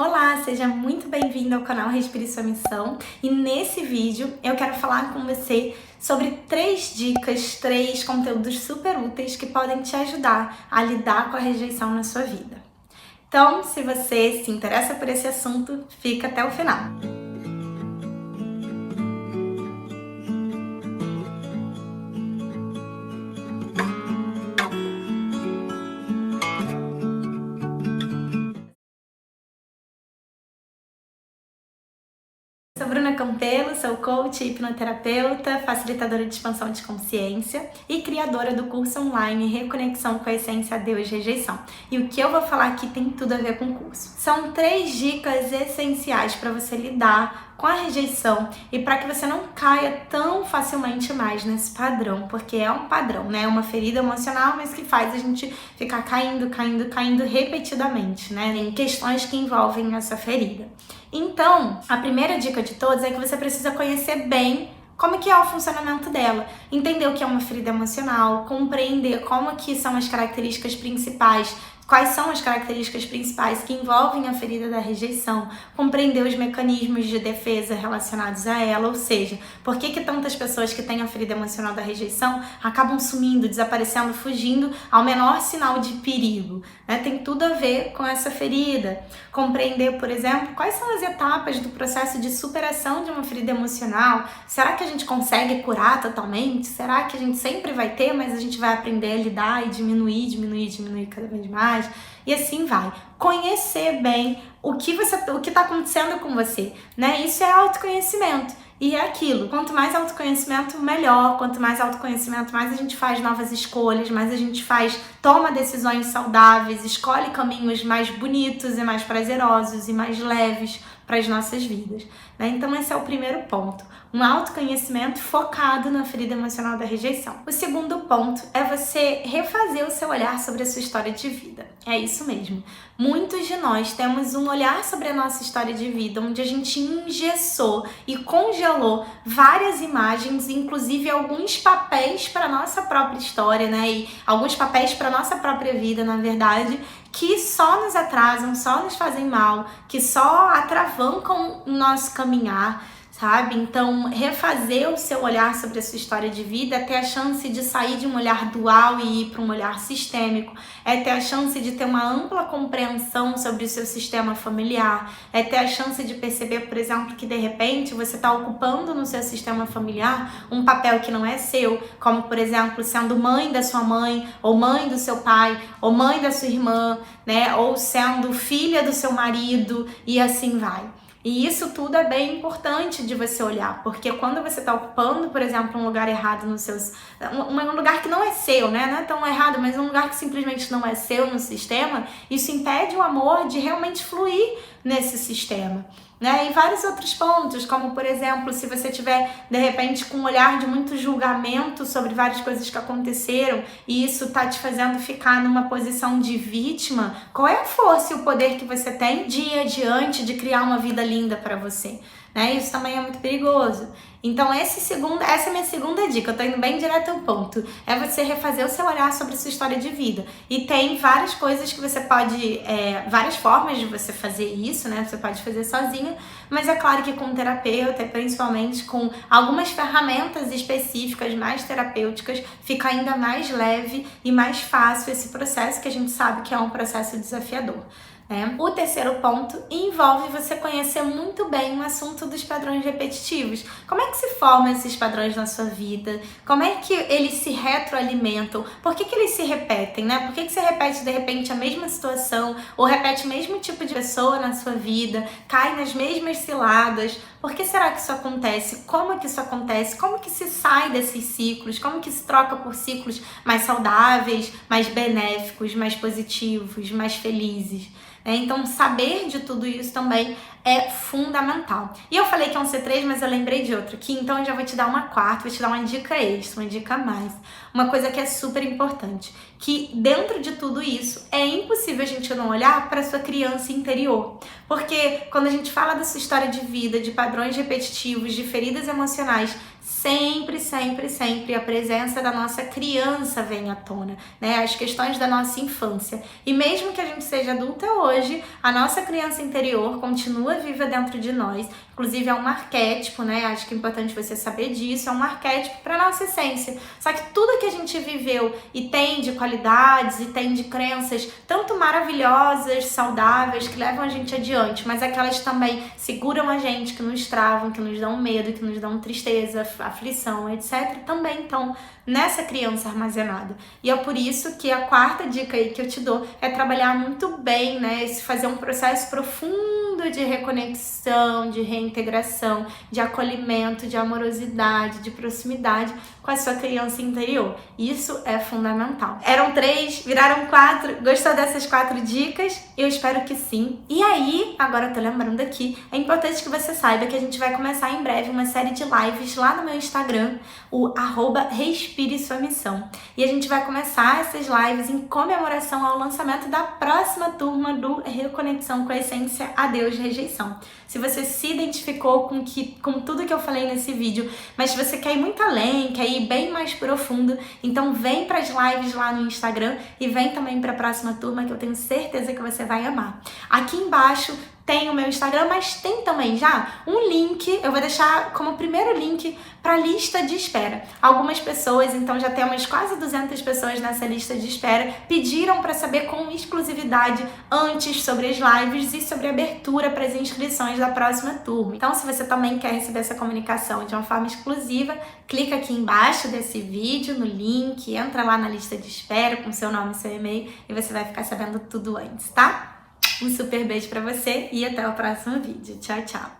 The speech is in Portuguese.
Olá, seja muito bem-vindo ao canal Respire Sua Missão e nesse vídeo eu quero falar com você sobre 3 dicas, 3 conteúdos super úteis que podem te ajudar a lidar com a rejeição na sua vida. Então, se você se interessa por esse assunto, fica até o final. Sou Bruna Campelo, sou coach e hipnoterapeuta, facilitadora de expansão de consciência e criadora do curso online Reconexão com a Essência Deus Rejeição. E o que eu vou falar aqui tem tudo a ver com o curso. São 3 dicas essenciais para você lidar com a rejeição e para que você não caia tão facilmente mais nesse padrão, porque é um padrão, né? É uma ferida emocional, mas que faz a gente ficar caindo repetidamente, né? Em questões que envolvem essa ferida. Então, a primeira dica de todas é que você precisa conhecer bem como que é o funcionamento dela, entender o que é uma ferida emocional, compreender como que são as características principais, quais são as características principais que envolvem a ferida da rejeição, compreender os mecanismos de defesa relacionados a ela, ou seja, por que tantas pessoas que têm a ferida emocional da rejeição acabam sumindo, desaparecendo, fugindo ao menor sinal de perigo, né? Tem tudo a ver com essa ferida. Compreender, por exemplo, quais são as etapas do processo de superação de uma ferida emocional. Será que a gente consegue curar totalmente? Será que a gente sempre vai ter, mas a gente vai aprender a lidar e diminuir cada vez mais? E assim vai. Conhecer bem o que está acontecendo com você, né? Isso é autoconhecimento. E é aquilo, quanto mais autoconhecimento, melhor. Quanto mais autoconhecimento, mais a gente faz novas escolhas, mais a gente toma decisões saudáveis, escolhe caminhos mais bonitos e mais prazerosos e mais leves para as nossas vidas, né? Então esse é o primeiro ponto, um autoconhecimento focado na ferida emocional da rejeição. O segundo ponto é você refazer o seu olhar sobre a sua história de vida. É isso mesmo. Muitos de nós temos um olhar sobre a nossa história de vida onde a gente engessou e congelou várias imagens, inclusive alguns papéis para nossa própria história, né? E alguns papéis para nossa própria vida, na verdade, que só nos atrasam, só nos fazem mal, que só atravancam o nosso caminhar, sabe? Então, refazer o seu olhar sobre a sua história de vida é ter a chance de sair de um olhar dual e ir para um olhar sistêmico, é ter a chance de ter uma ampla compreensão sobre o seu sistema familiar, é ter a chance de perceber, por exemplo, que de repente você está ocupando no seu sistema familiar um papel que não é seu, como, por exemplo, sendo mãe da sua mãe, ou mãe do seu pai, ou mãe da sua irmã, né? Ou sendo filha do seu marido, e assim vai. E isso tudo é bem importante de você olhar, porque quando você está ocupando, por exemplo, um lugar errado nos seus... um lugar que não é seu, né? Não é tão errado, mas um lugar que simplesmente não é seu no sistema, isso impede o amor de realmente fluir nesse sistema, né? E vários outros pontos, como por exemplo, se você tiver de repente com um olhar de muito julgamento sobre várias coisas que aconteceram e isso tá te fazendo ficar numa posição de vítima, qual é a força e o poder que você tem de ir adiante, de criar uma vida linda para você, né? Isso também é muito perigoso. Então essa é a minha segunda dica, eu tô indo bem direto ao ponto, é você refazer o seu olhar sobre a sua história de vida. E tem várias coisas que você pode, várias formas de você fazer isso, né? Você pode fazer sozinha, mas é claro que com um terapeuta, principalmente com algumas ferramentas específicas, mais terapêuticas, fica ainda mais leve e mais fácil esse processo que a gente sabe que é um processo desafiador. O terceiro ponto envolve você conhecer muito bem o assunto dos padrões repetitivos. Como é que se formam esses padrões na sua vida? Como é que eles se retroalimentam? Por que eles se repetem, né? Por que você repete de repente a mesma situação ou repete o mesmo tipo de pessoa na sua vida, cai nas mesmas ciladas? Por que será que isso acontece? Como é que isso acontece? Como que se sai desses ciclos? Como que se troca por ciclos mais saudáveis, mais benéficos, mais positivos, mais felizes? Então, saber de tudo isso também é fundamental. E eu falei que é um C3, mas eu lembrei de outro aqui, então eu já vou te dar uma quarta, vou te dar uma dica extra, uma dica a mais. Uma coisa que é super importante, que dentro de tudo isso, é impossível a gente não olhar para a sua criança interior. Porque quando a gente fala da sua história de vida, de padrões repetitivos, de feridas emocionais, sempre, sempre, sempre a presença da nossa criança vem à tona, né? As questões da nossa infância. E mesmo que a gente seja adulta hoje, a nossa criança interior continua viva dentro de nós. Inclusive é um arquétipo, né? Acho que é importante você saber disso. É um arquétipo para nossa essência. Só que tudo que a gente viveu e tem de qualidades e tem de crenças tanto maravilhosas, saudáveis, que levam a gente adiante, mas aquelas também seguram a gente, que nos travam, que nos dão medo, que nos dão tristeza, aflição, etc., também estão nessa criança armazenada. E é por isso que a quarta dica aí que eu te dou é trabalhar muito bem, né? Fazer um processo profundo de reconexão, de reintegração, de acolhimento, de amorosidade, de proximidade com a sua criança interior. Isso é fundamental. Eram 3, viraram 4. Gostou dessas 4 dicas? Eu espero que sim. E aí, agora eu tô lembrando aqui, é importante que você saiba que a gente vai começar em breve uma série de lives lá no meu Instagram, o @RespireSuaMissão. E a gente vai começar essas lives em comemoração ao lançamento da próxima turma do Reconexão com a Essência, Adeus Rejeição. Se você se identificou com tudo que eu falei nesse vídeo, mas se você quer ir muito além, quer ir bem mais profundo, então vem para as lives lá no Instagram e vem também para a próxima turma, que eu tenho certeza que você vai amar. Aqui embaixo tem o meu Instagram, mas tem também já um link, eu vou deixar como primeiro link para a lista de espera. Algumas pessoas, então já temos quase 200 pessoas nessa lista de espera, pediram para saber com exclusividade antes sobre as lives e sobre a abertura para as inscrições da próxima turma. Então, se você também quer receber essa comunicação de uma forma exclusiva, clica aqui embaixo desse vídeo, no link, entra lá na lista de espera com seu nome e seu e-mail e você vai ficar sabendo tudo antes, tá? Um super beijo pra você e até o próximo vídeo. Tchau, tchau!